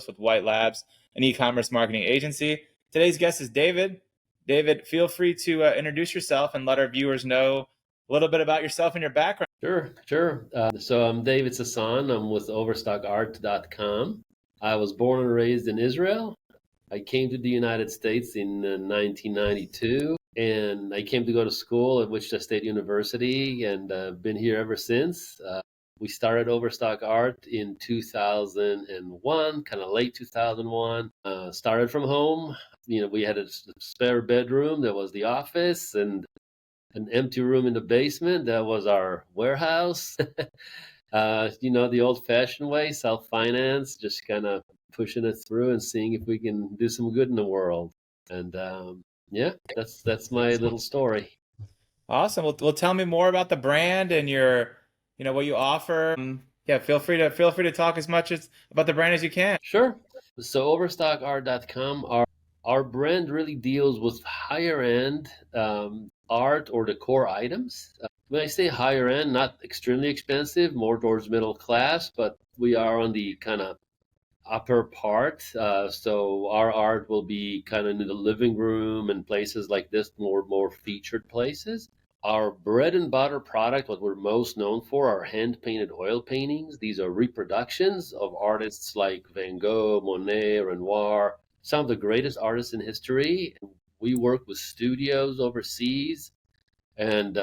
specialist with White Labs, an e-commerce marketing agency. Today's guest is David. David, feel free to introduce yourself and let our viewers know a little bit about yourself and your background. Sure. So I'm David Sasson. I'm with overstockart.com. I was born and raised in Israel. I came to the United States in 1992, and I came to go to school at Wichita State University, and been here ever since. We started Overstock Art in 2001, kind of late 2001. Started from home. We had a spare bedroom that was the office, and an empty room in the basement that was our warehouse. The old-fashioned way, self-finance, just kind of pushing it through and seeing if we can do some good in the world. And that's my little story. Awesome. Well, tell me more about the brand and what you offer. Yeah, feel free to talk as much about the brand as you can. Sure. So overstockart.com, our brand really deals with higher end art or decor items. When I say higher end, not extremely expensive, more towards middle class, but we are on the kind of upper part. So our art will be kind of in the living room and places like this, more featured places. Our bread and butter product, what we're most known for, are hand-painted oil paintings. These are reproductions of artists like Van Gogh, Monet, Renoir, some of the greatest artists in history. We work with studios overseas and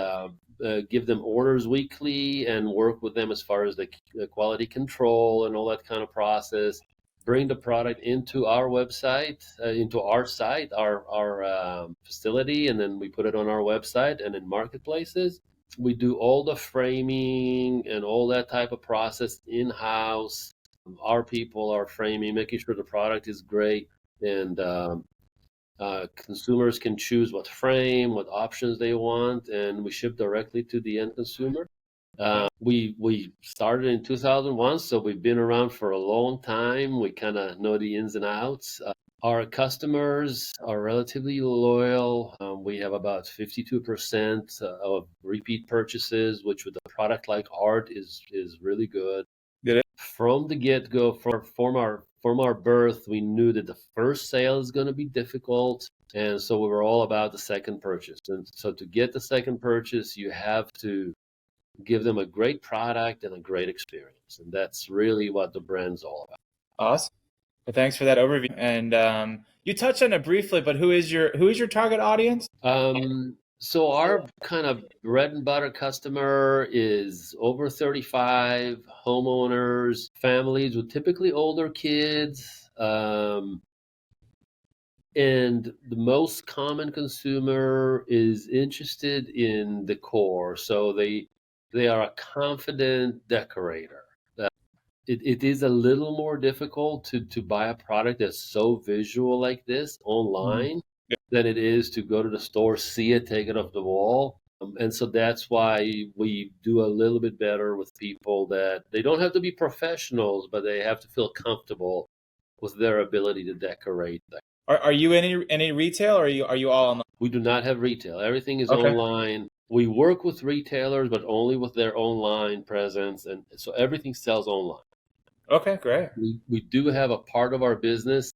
give them orders weekly and work with them as far as the quality control and all that kind of process. Bring the product into our website, into our site, our facility, and then we put it on our website and in marketplaces. We do all the framing and all that type of process in-house. Our people are framing, making sure the product is great, and consumers can choose what frame, what options they want, and we ship directly to the end consumer. We started in 2001, so we've been around for a long time. We kind of know the ins and outs. Our customers are relatively loyal. We have about 52% of repeat purchases, which with a product like art is really good. From the get-go, from our birth, we knew that the first sale is going to be difficult, and so we were all about the second purchase. And so to get the second purchase, you have to give them a great product and a great experience, and that's really what the brand's all about. Awesome. Well, thanks for that overview. And you touched on it briefly, but who is your target audience? So our kind of bread and butter customer is over 35, homeowners, families with typically older kids, and the most common consumer is interested in decor. So they are a confident decorator. It is a little more difficult to buy a product that's so visual like this online than it is to go to the store, see it, take it off the wall. And so that's why we do a little bit better with people that they don't have to be professionals, but they have to feel comfortable with their ability to decorate. Are you any retail, or are you all online? We do not have retail. Everything is Okay. online. We work with retailers, but only with their online presence, and so everything sells online. Okay, great. We do have a part of our business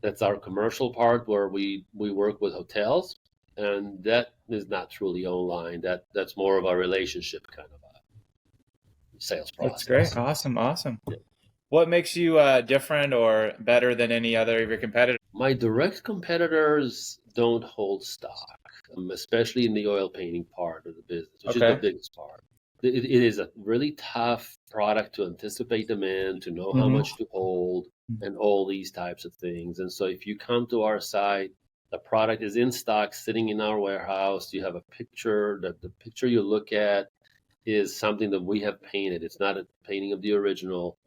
that's our commercial part where we work with hotels, and that is not truly online. That's more of a relationship kind of a sales process. That's great. Awesome. Yeah. What makes you different or better than any other of your competitors? My direct competitors don't hold stock, especially in the oil painting part of the business, which is the biggest part. It is a really tough product to anticipate demand, to know how much to hold, and all these types of things. And so if you come to our site, the product is in stock, sitting in our warehouse. You have a picture. The picture you look at is something that we have painted. It's not a painting of the original.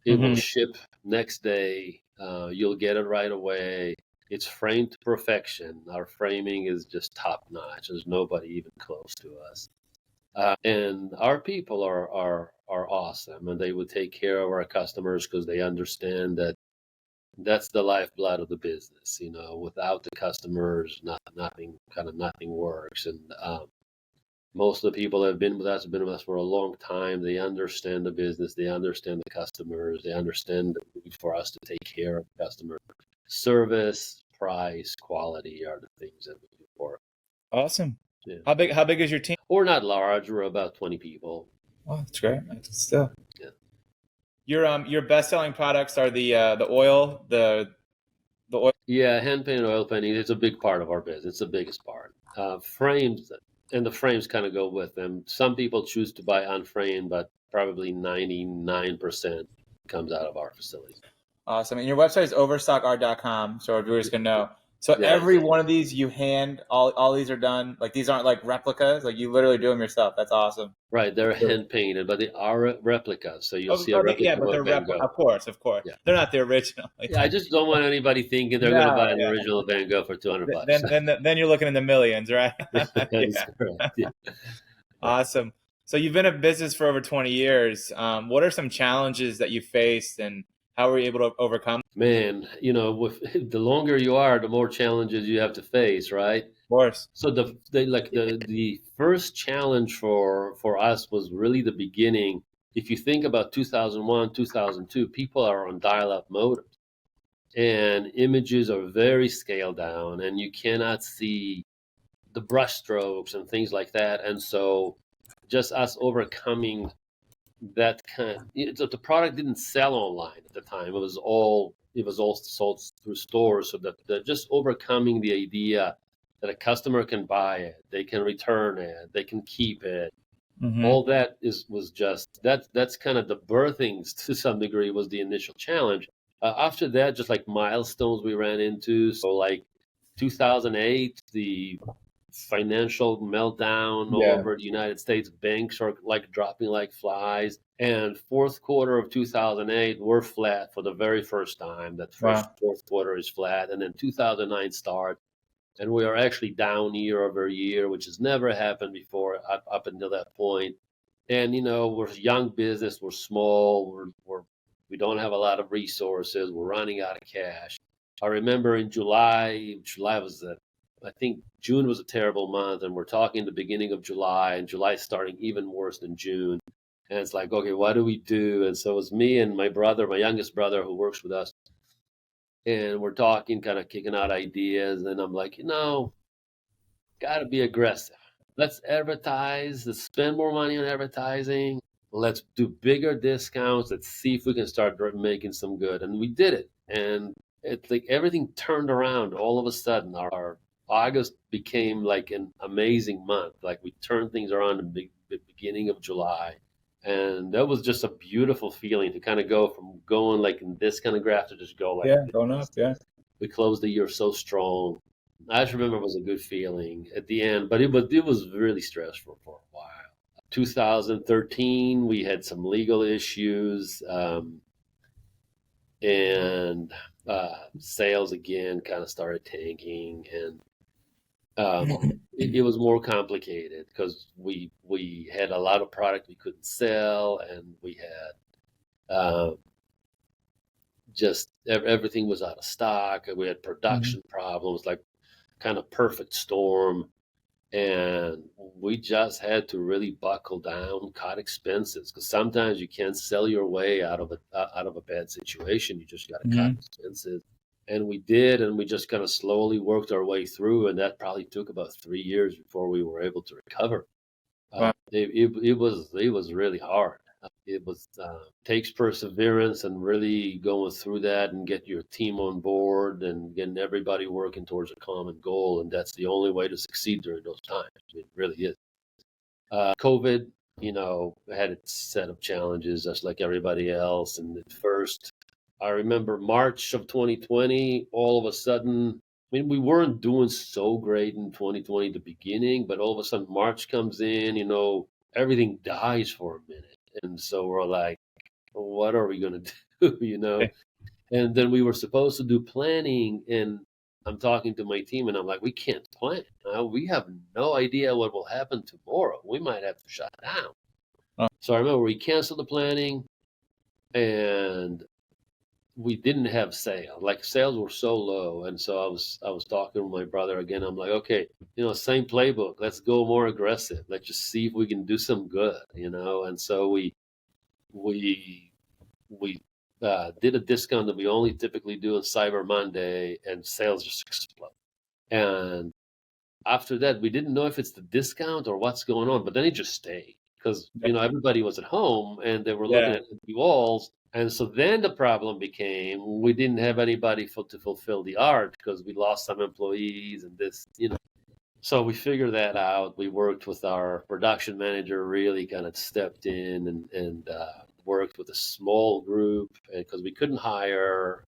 It will ship next day. You'll get it right away. It's framed to perfection. Our framing is just top notch. There's nobody even close to us. And our people are awesome, and they would take care of our customers because they understand that that's the lifeblood of the business. Without the customers, nothing works. And Most of the people that have been with us for a long time. They understand the business, they understand the customers, they understand the need for us to take care of the customer. Service, price, quality are the things that we do for. Awesome. Yeah. How big is your team? We're not large. We're about 20 people. Oh, that's great. Still. Yeah. Your best selling products are the oil, the oil. Yeah, hand painted oil painting is a big part of our business. It's the biggest part. Frames, and the frames kind of go with them. Some people choose to buy unframed, but probably 99% comes out of our facilities. Awesome. And your website is overstockart.com, so our viewers can know. So Yeah, every one of these you hand, all these are done. Like these aren't like replicas. Like you literally do them yourself. That's awesome. right. They're hand painted, but they are replicas. So you'll see a Yeah, replica but of they're Van Gogh. of course, of course. Yeah. They're not the original. Yeah, I just don't want anybody thinking they're going to No, buy an yeah. original Van Gogh for $200. Then you're looking in the millions, right? That is Yeah. correct. Yeah. Awesome. So you've been in business for over 20 years. What are some challenges that you faced, and how were you able to overcome? Man, with the longer you are, the more challenges you have to face, right? Of course. So the first challenge for us was really the beginning. If you think about 2001, 2002, people are on dial-up modems, and images are very scaled down, and you cannot see the brush strokes and things like that. And so, just us overcoming that the product didn't sell online at the time. It was all sold through stores. So that just overcoming the idea that a customer can buy it, they can return it, they can keep it. Mm-hmm. All that was just that's kind of the birthings to some degree was the initial challenge. After that, just like milestones we ran into. So like 2008, the financial meltdown all Yeah. over the United States. Banks are like dropping like flies. And fourth quarter of 2008, we're flat for the very first time. That first Wow. fourth quarter is flat. And then 2009 starts, and we are actually down year over year, which has never happened before up until that point. And, we're a young business, we're small, we don't have a lot of resources, we're running out of cash. I remember in July was I think June was a terrible month, and we're talking the beginning of July, and July starting even worse than June. And it's like, okay, what do we do? And so it was me and my brother, my youngest brother, who works with us, and we're talking, kind of kicking out ideas. And I'm like, got to be aggressive. Let's advertise, let's spend more money on advertising. Let's do bigger discounts. Let's see if we can start making some good. And we did it. And it's like everything turned around all of a sudden. Our August became like an amazing month. Like we turned things around in the beginning of July. And that was just a beautiful feeling to kind of go from going like in this kind of graph to just go like Going up. Yeah. we closed the year so strong. I just remember it was a good feeling at the end, but it was really stressful for a while. 2013, we had some legal issues, and sales again kind of started tanking, and it was more complicated because we had a lot of product we couldn't sell, and we had just everything was out of stock. We had production problems, like kind of perfect storm, and we just had to really buckle down, cut expenses, because sometimes you can't sell your way out of a bad situation. You just got to cut expenses, and we did, and we just kind of slowly worked our way through, and that probably took about 3 years before we were able to recover. Wow. It was really hard. It was takes perseverance and really going through that and get your team on board and getting everybody working towards a common goal, and that's the only way to succeed during those times. It really is. COVID, had its set of challenges just like everybody else. And at first, I remember March of 2020, all of a sudden, I mean, we weren't doing so great in 2020 at the beginning, but all of a sudden March comes in, everything dies for a minute. And so we're like, what are we going to do, And then we were supposed to do planning, and I'm talking to my team, and I'm like, we can't plan. We have no idea what will happen tomorrow. We might have to shut down. So I remember we canceled the planning, and we didn't have sales. Like sales were so low, and so I was talking with my brother again. I'm like, okay, same playbook. Let's go more aggressive. Let's just see if we can do some good. And so we we did a discount that we only typically do on Cyber Monday, and sales just explode. And after that, we didn't know if it's the discount or what's going on, but then it just stayed because everybody was at home and they were looking Yeah. at empty walls. And so then the problem became we didn't have anybody to fulfill the art because we lost some employees and this. So we figured that out. We worked with our production manager, really kind of stepped in and worked with a small group because we couldn't hire.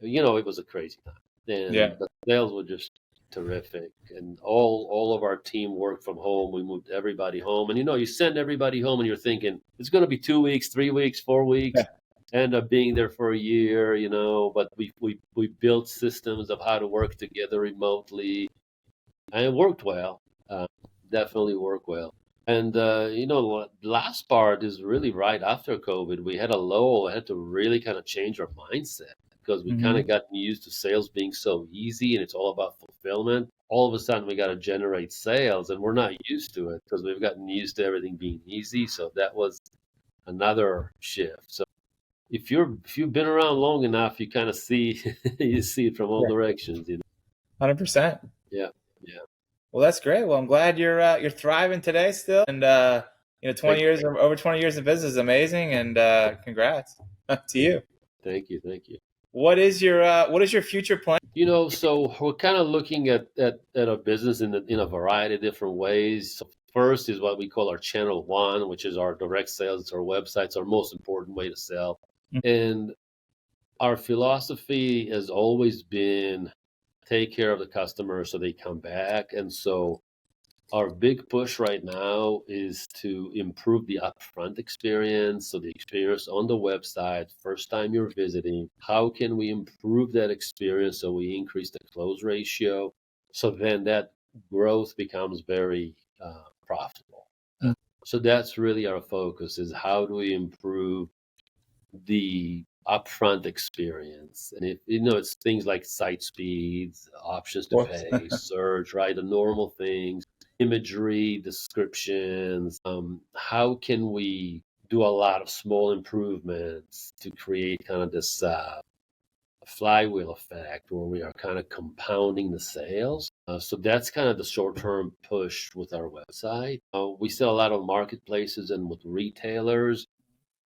It was a crazy time, Yeah. and the sales were just terrific, and all of our team worked from home. We moved everybody home, and you send everybody home, and you're thinking it's going to be 2 weeks, 3 weeks, 4 weeks. Yeah. End up being there for a year, but we built systems of how to work together remotely, and it worked well. Uh, Definitely worked well. And the last part is really right after COVID. We had a lull. I had to really kind of change our mindset because we kind Hmm. of gotten used to sales being so easy and it's all about fulfillment. All of a sudden, we got to generate sales, and we're not used to it because we've gotten used to everything being easy. So that was another shift. So if you've been around long enough, you kind of see you see it from all Yeah. directions. 100%. Yeah, yeah. Well, that's great. Well, I'm glad you're thriving today still, and 20 Thank years over 20 years of business is amazing, and congrats to you. Thank you. Thank you. What is your future plan? So we're kind of looking at our business in a variety of different ways. So first is what we call our channel one, which is our direct sales. It's our website. It's our most important way to sell. And our philosophy has always been take care of the customer so they come back. And so our big push right now is to improve the upfront experience. So the experience on the website, first time you're visiting, how can we improve that experience so we increase the close ratio? So then that growth becomes very profitable. Mm. So that's really our focus is how do we improve the upfront experience. And it's things like site speeds, options Of to course. pay, search, right? The normal things, imagery, descriptions. How can we do a lot of small improvements to create kind of this flywheel effect where we are kind of compounding the sales? So that's kind of the short-term push with our website. We sell a lot of marketplaces and with retailers.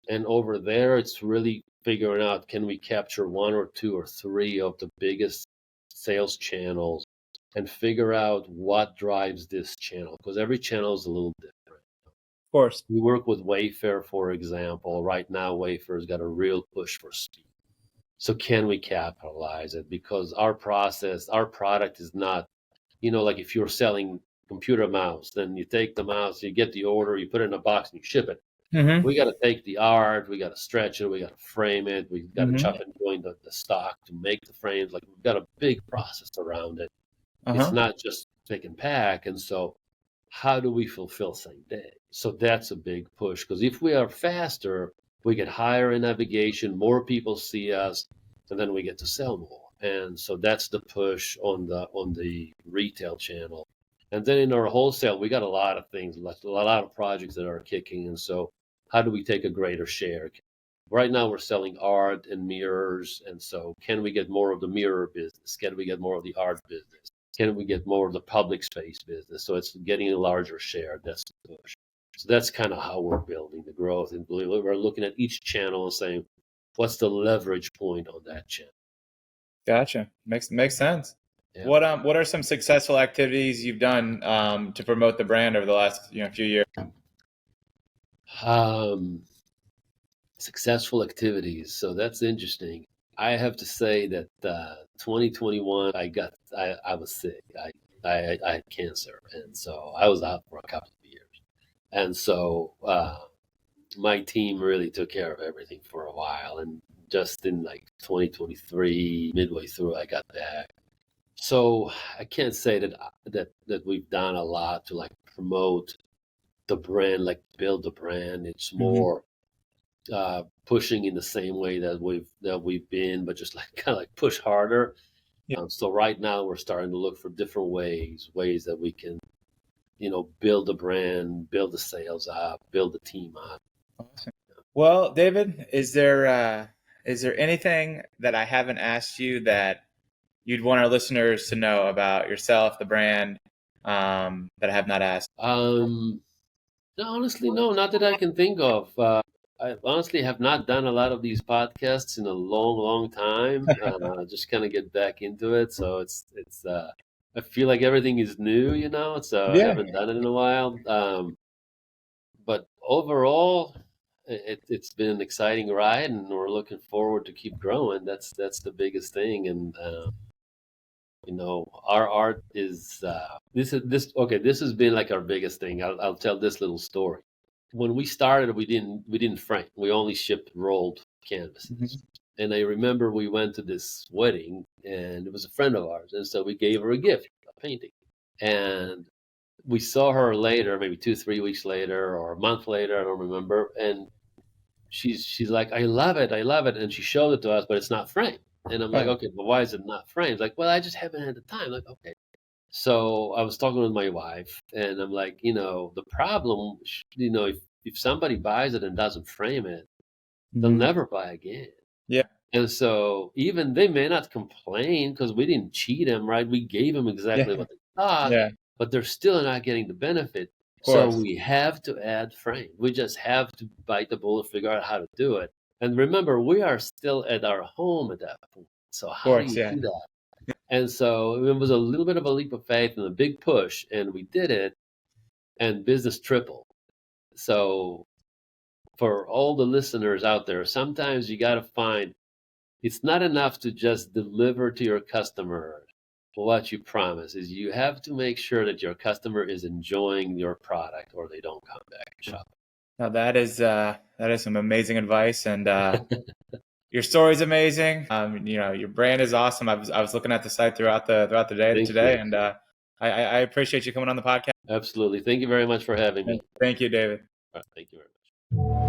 And over there, it's really figuring out can we capture one or two or three of the biggest sales channels and figure out what drives this channel because every channel is a little different. Of course. We work with Wayfair, for example. Right now, Wayfair's got a real push for speed. So can we capitalize it? Because our product is not, like if you're selling computer mouse, then you take the mouse, you get the order, you put it in a box and you ship it. Hmm. We got to take the art, we got to stretch it, we got to frame it, we got to chop Hmm. and join the stock to make the frames. Like we've got a big process around it. It's Uh-huh. not just pick and pack. And so, how do we fulfill same day? So that's a big push because if we are faster, we get higher in navigation, more people see us, and then we get to sell more. And so that's the push on the retail channel. And then in our wholesale, we got a lot of things, a lot of projects that are kicking. And so, how do we take a greater share? Right now, we're selling art and mirrors. And so, can we get more of the mirror business? Can we get more of the art business? Can we get more of the public space business? So, it's getting a larger share. That's the push. So, that's kind of how we're building the growth. And we're looking at each channel and saying, what's the leverage point on that channel? Gotcha. Makes sense. Yeah. What are some successful activities you've done to promote the brand over the last few years? Um, Successful activities. So that's interesting. I have to say that 2021, I was sick. I had cancer, and so I was out for a couple of years. And so my team really took care of everything for a while. And just in like 2023, midway through, I got back. So I can't say that we've done a lot to like promote the brand, like build the brand. It's Hmm. more pushing in the same way that we've been, but just like kind of like push harder. Yeah. So right now we're starting to look for different ways that we can, build the brand, build the sales up, build the team up. Awesome. Well, David, is there anything that I haven't asked you that you'd want our listeners to know about yourself, the brand, that I have not asked? No, honestly, no, not that I can think of. I honestly have not done a lot of these podcasts in a long, long time. Just kind of get back into it, so it's. I feel like everything is new, so I Yeah. haven't done it in a while. But overall, it's been an exciting ride, and we're looking forward to keep growing. That's the biggest thing, and our art is this has been like our biggest thing. I'll tell this little story. When we started, we didn't frame. We only shipped rolled canvases. Mhm. And I remember we went to this wedding, and it was a friend of ours, and so we gave her a gift, a painting. And we saw her later, maybe 2-3 weeks later, or a month later, I don't remember. And she's like, I love it, and she showed it to us, but it's not framed. And I'm like, Oh, okay, but why is it not framed? Like, well, I just haven't had the time. Like, okay. So I was talking with my wife, and I'm like, the problem, if somebody buys it and doesn't frame it, they'll mhm. never buy again. Yeah, And so even they may not complain because we didn't cheat them, right? We gave them exactly yeah, what they thought, yeah, but they're still not getting the benefit. of So course. we have to add frame. We just have to bite the bullet, figure out how to do it. And remember, we are still at our home at that point. So Of how do course, you yeah. do that? And so it was a little bit of a leap of faith and a big push, and we did it, and business tripled. So for all the listeners out there, sometimes you got to find it's not enough to just deliver to your customer what you promise. Is you have to make sure that your customer is enjoying your product, or they don't come back and shop. Now that is some amazing advice, and your story's amazing. Your brand is awesome. I was looking at the site throughout the day Thank today, you. and I appreciate you coming on the podcast. Absolutely. Thank you very much for having me. Thank you, David. All right, thank you very much.